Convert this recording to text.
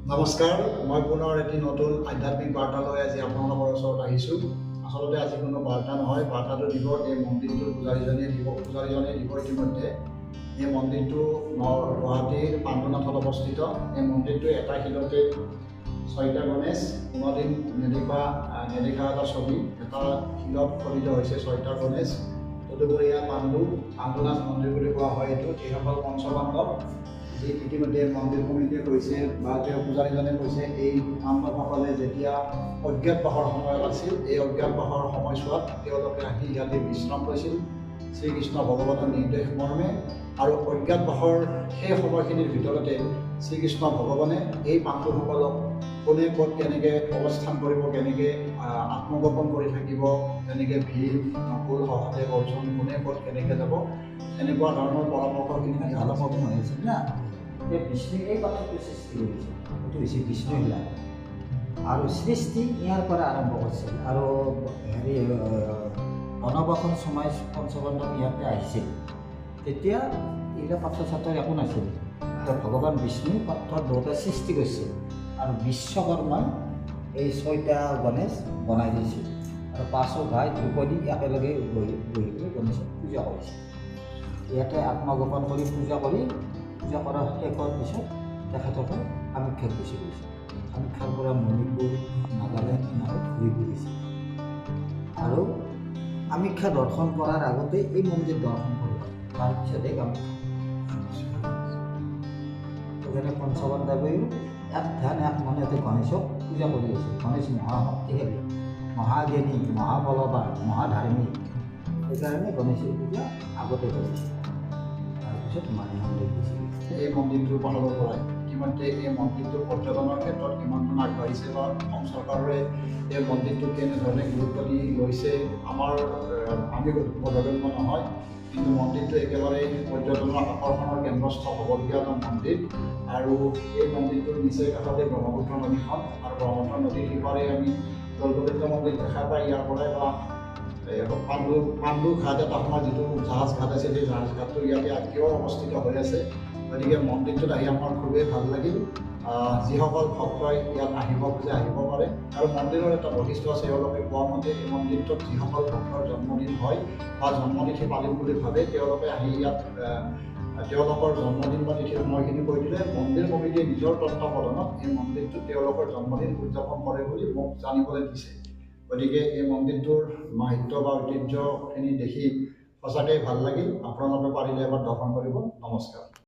নমস্কাৰ, মই পুনৰ এটি নতুন আধ্যাত্মিক বাৰ্তা লৈ আজি আপোনালোকৰ ওচৰত আহিছোঁ। আচলতে আজি কোনো বাৰ্তা নহয়, বাৰ্তাটো দিব এই মন্দিৰটোৰ পূজাৰীজনে দিব ইতিমধ্যে। এই মন্দিৰটো গুৱাহাটীৰ পাণ্ডুনাথত অৱস্থিত। এই মন্দিৰটো এটা শিলতে 6টা গণেশ, কোনোদিন নেদেখা এটা ছবি, এটা শিলত খোদিত হৈছে 6টা গণেশ। তদুপৰি ইয়াত পাণ্ডুনাথ মন্দিৰ বুলি কোৱা হয়। এইসকল পঞ্চপাণ্ডৱ যি ইতিমধ্যে মন্দিৰ কমিটিয়ে কৈছে বা তেওঁ পূজাৰীজনে কৈছে, এই পাণ্ডৱসকলে যেতিয়া অজ্ঞাতবাসৰ সময়ত আছিল, এই অজ্ঞাতবাসৰ সময়ছোৱাত তেওঁলোকে আহি ইয়াতে বিশ্ৰাম লৈছিল শ্ৰীকৃষ্ণ ভগৱানৰ নিৰ্দেশ মৰ্মে। আৰু অজ্ঞাতবাসৰ সেই সময়খিনিৰ ভিতৰতে শ্ৰীকৃষ্ণ ভগৱানে এই পাণ্ডুসকলক কোনে ক'ত কেনেকৈ অৱস্থান কৰিব, কেনেকৈ আত্মগোপন কৰি থাকিব, যেনেকৈ ভীম, নকুল, সহদেৱ, অৰ্জুন কোনে ক'ত কেনেকৈ যাব, এনেকুৱা ধৰণৰ পৰামৰ্শখিনি আলোচনা হৈ আছিল না। বিষ্ণু এই কথাটো সৃষ্টি কৰিছে, এইটো হৈছে বিষ্ণু লীলা। আৰু সৃষ্টি ইয়াৰ পৰা আৰম্ভ কৰিছিল। আৰু বনবাসৰ সময় পঞ্চপাণ্ডৱ ইয়াতে আহিছিল, তেতিয়া এইবিলাক পাথৰ চাথৰ একো নাছিল। ভগৱান বিষ্ণুই পাথৰ দুটা সৃষ্টি কৰিছিল আৰু বিশ্বকৰ্মাই এই 6টা গণেশ বনাই দিছিল। আৰু 5 ভাই দ্ৰৌপদী একেলগে বহি গণেশক পূজা কৰিছিল। ইয়াতে আত্মগোপন কৰি পূজা কৰাৰ শেষৰ পিছত তেখেতসকল কামাখ্যাত গুচি গৈছে। কামাখ্যাৰ পৰা মণিপুৰ, নাগালেণ্ড এনেকৈ ঘূৰি ফুৰিছে। আৰু কামাখ্যা দৰ্শন কৰাৰ আগতে এই মন্দিৰ দৰ্শন কৰিব, তাৰপিছতহে কামাখ্যা। সেইকাৰণে পঞ্চপাণ্ডৱেও এক ধ্যান এক মনেতে গণেশক পূজা কৰি আছে। গণেশ মহাশক্তিশালী, মহাজ্ঞানী, মহাবলৱান, মহাধাৰ্মিক। সেইকাৰণে গণেশৰ পূজা আগতে কৰিছে, তাৰপিছত মানে মন্দিৰ গুচি গৈছে। এই মন্দিৰটোৰ ফালৰ পৰাই ইতিমধ্যে এই মন্দিৰটোৰ পৰ্যটনৰ ক্ষেত্ৰত কিমানমান আগবাঢ়িছে বা অসম চৰকাৰে এই মন্দিৰটোক কেনেধৰণে গুৰুত্ব দি লৈছে আমি বোধগম্য নহয়। কিন্তু মন্দিৰটো একেবাৰে পৰ্যটনৰ আকৰ্ষণৰ কেন্দ্ৰস্থল হ'বলগীয়া এটা মন্দিৰ। আৰু এই মন্দিৰটোৰ নিচেই কাষতে ব্ৰহ্মপুত্ৰ নদীখন, আৰু ব্ৰহ্মপুত্ৰ নদীৰ সিপাৰে আমি দৌলগোবিন্দ মন্দিৰ দেখা পাই ইয়াৰ পৰাই, বা পাণ্ডু ঘাট এটা সময় যিটো জাহাজ ঘাট আছিল, সেই জাহাজ ঘাটটো ইয়াতে এতিয়াও অৱস্থিত হৈ আছে। গতিকে মন্দিৰটোত আহি আমাৰ খুবেই ভাল লাগিল। যিসকল ভক্তই ইয়াত আহিব খোজে আহিব পাৰে। আৰু মন্দিৰৰ এটা বৈশিষ্ট্য আছে, এওঁলোকে কোৱা মতে এই মন্দিৰটোত যিসকল ভক্তৰ জন্মদিন হয় বা জন্মতিথি পালিম বুলি ভাবে, তেওঁলোকে আহি ইয়াত তেওঁলোকৰ জন্মদিন বা তিথিৰ সময়খিনি কৈ দিলে মন্দিৰ কমিটিয়ে নিজৰ তত্ত্বাৱধানত এই মন্দিৰটোত তেওঁলোকৰ জন্মদিন উদযাপন কৰে বুলি মোক জানিবলৈ দিছে। গতিকে এই মন্দিৰটোৰ মাহাত্য বা ঐতিহ্যখিনি দেখি সঁচাকৈ ভাল লাগিল। আপোনালোকে পাৰিলে এবাৰ দৰ্শন কৰিব। নমস্কাৰ।